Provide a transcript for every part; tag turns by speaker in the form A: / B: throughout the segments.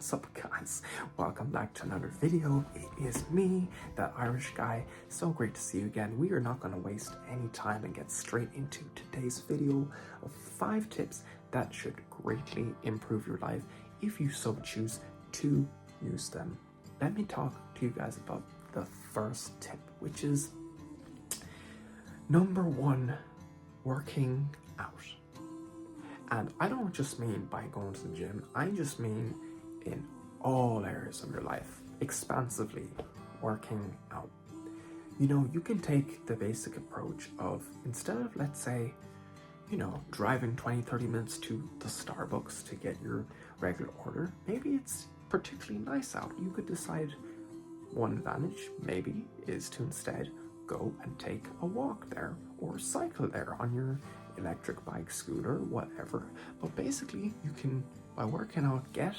A: What's up, guys? Welcome back to another video. It is me, that Irish guy. So great to see you again. We are not going to waste any time and get straight into today's video of 5 tips that should greatly improve your life if you so choose to use them. Let me talk to you guys about the first tip, which is number 1, working out. And I don't just mean by going to the gym, I just mean in all areas of your life, expansively working out. You know, you can take the basic approach of, instead of, let's say, driving 20-30 minutes to the Starbucks to get your regular order, maybe it's particularly nice out. You could decide one advantage maybe is to instead go and take a walk there or cycle there on your electric bike, scooter, whatever. But basically you can, by working out, get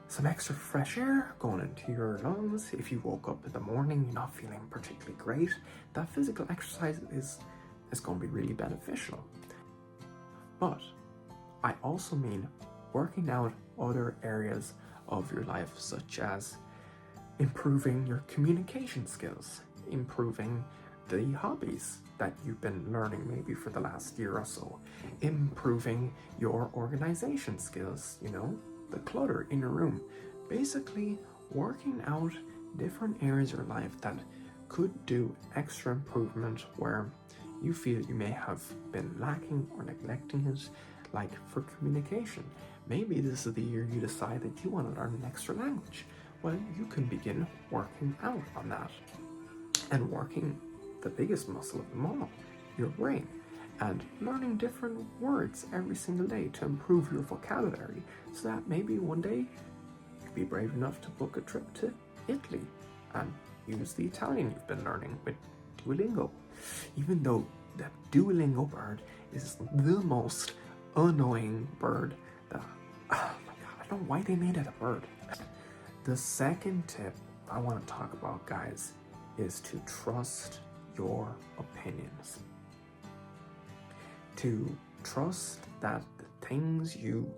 A: some extra fresh air going into your lungs. If you woke up in the morning you're not feeling particularly great, that physical exercise is going to be really beneficial. But I also mean working out other areas of your life, such as improving your communication skills, improving the hobbies that you've been learning maybe for the last year or so, improving your organization skills, the clutter in your room. Basically, working out different areas of your life that could do extra improvement where you feel you may have been lacking or neglecting it, like for communication. Maybe this is the year you decide that you want to learn an extra language. Well, you can begin working out on that and working the biggest muscle of them all, your brain, and learning different words every single day to improve your vocabulary, so that maybe one day you could be brave enough to book a trip to Italy and use the Italian you've been learning with Duolingo. Even though the Duolingo bird is the most annoying bird that, oh my god, I don't know why they made it a bird. The second tip I want to talk about, guys, is to trust your opinions. To trust that the things you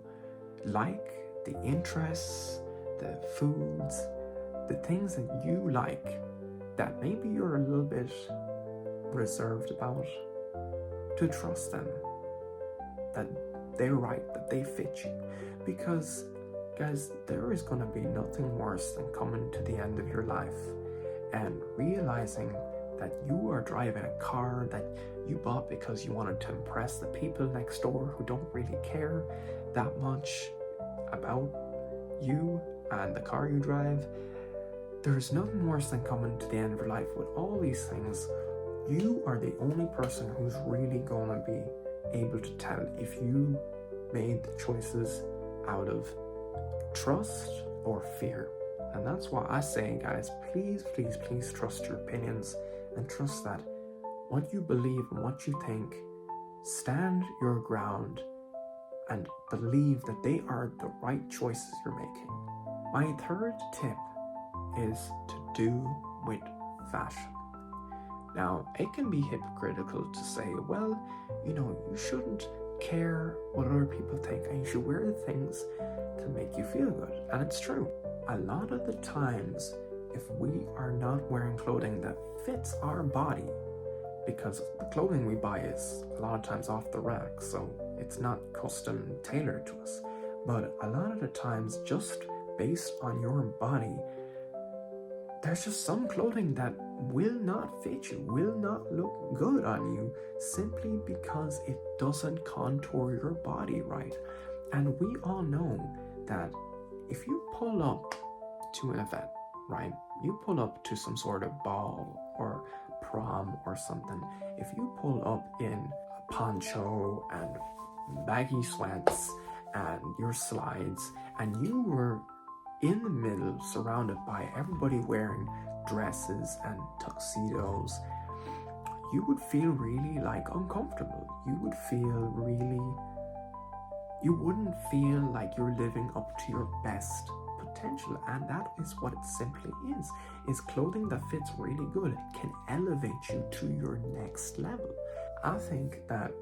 A: like, the interests, the foods, the things that you like, that maybe you're a little bit reserved about, to trust them, that they're right, that they fit you. Because, guys, there is going to be nothing worse than coming to the end of your life and realizing that you are driving a car that you bought because you wanted to impress the people next door who don't really care that much about you and the car you drive. There's nothing worse than coming to the end of your life with all these things. You are the only person who's really going to be able to tell if you made the choices out of trust or fear. And that's why I say, guys, please, please, please trust your opinions and trust that what you believe and what you think, stand your ground and believe that they are the right choices you're making. My third tip is to do with fashion. Now, it can be hypocritical to say, well, you shouldn't care what other people think and you should wear the things to make you feel good. And it's true. A lot of the times, if we are not wearing clothing that fits our body, because the clothing we buy is a lot of times off the rack, so it's not custom tailored to us, but a lot of the times, just based on your body, there's just some clothing that will not fit you, will not look good on you, simply because it doesn't contour your body right. And we all know that if you pull up to an event, right? You pull up to some sort of ball or prom or something. If you pull up in a poncho and baggy sweats and your slides, and you were in the middle surrounded by everybody wearing dresses and tuxedos, you would feel really uncomfortable. You would feel you wouldn't feel like you're living up to your best potential. And that is what it simply is clothing that fits really good. It can elevate you to your next level. I think that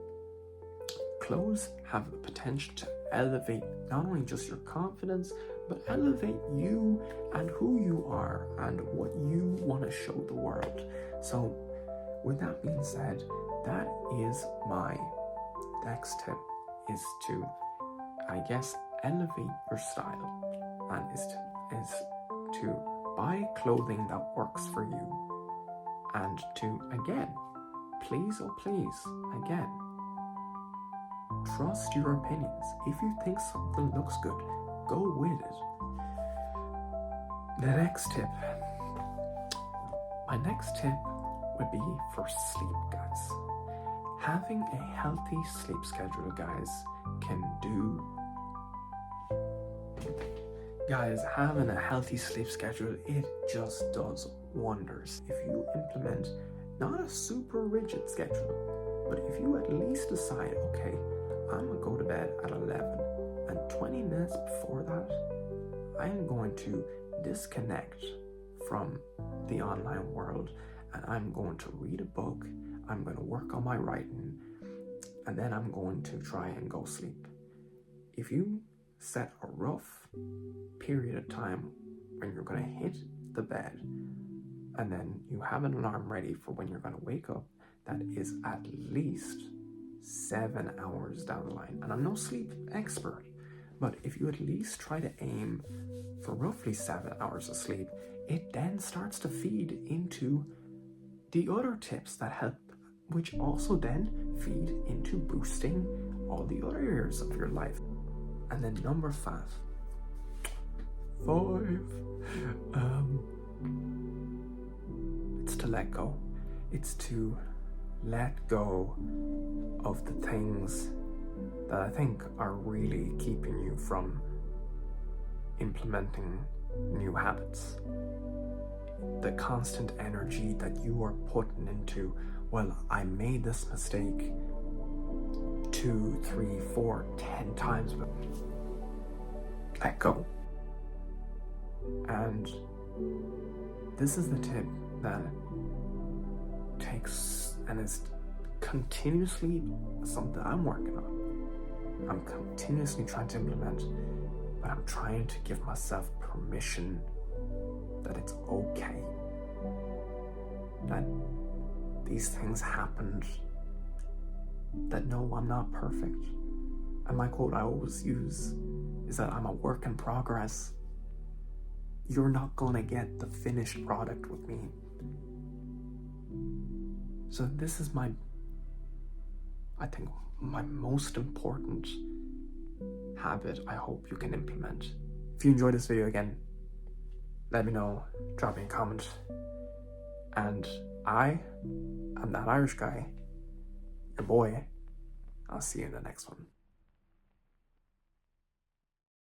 A: clothes have the potential to elevate not only just your confidence, but elevate you and who you are and what you want to show the world. So with that being said, that is my next tip, is to, I guess, elevate your style, and is to buy clothing that works for you, and to, again, please, oh please, again, trust your opinions. If you think something looks good, go with it. The next tip, my next tip would be for sleep, guys. Having a healthy sleep schedule, guys, having a healthy sleep schedule, it just does wonders. If you implement not a super rigid schedule, but if you at least decide, okay, I'm gonna go to bed at 11, and 20 minutes before that, I'm going to disconnect from the online world, and I'm going to read a book, I'm going to work on my writing, and then I'm going to try and go sleep. If you set a rough period of time when you're going to hit the bed, and then you have an alarm ready for when you're going to wake up, that is at least 7 hours down the line. And I'm no sleep expert, but if you at least try to aim for roughly 7 hours of sleep, it then starts to feed into the other tips that help, which also then feed into boosting all the other areas of your life. And then number 5, it's to let go. It's to let go of the things that I think are really keeping you from implementing new habits. The constant energy that you are putting into, well, I made this mistake 2, 3, 4, 10 times, but let go. And this is the tip that takes and is continuously something I'm working on. I'm continuously trying to implement, but I'm trying to give myself permission that it's okay, that these things happened, that no, I'm not perfect. And my quote I always use is that I'm a work in progress. You're not gonna get the finished product with me. So this is I think my most important habit I hope you can implement. If you enjoyed this video, again, let me know, drop me a comment. And I am that Irish guy, your boy. I'll see you in the next one.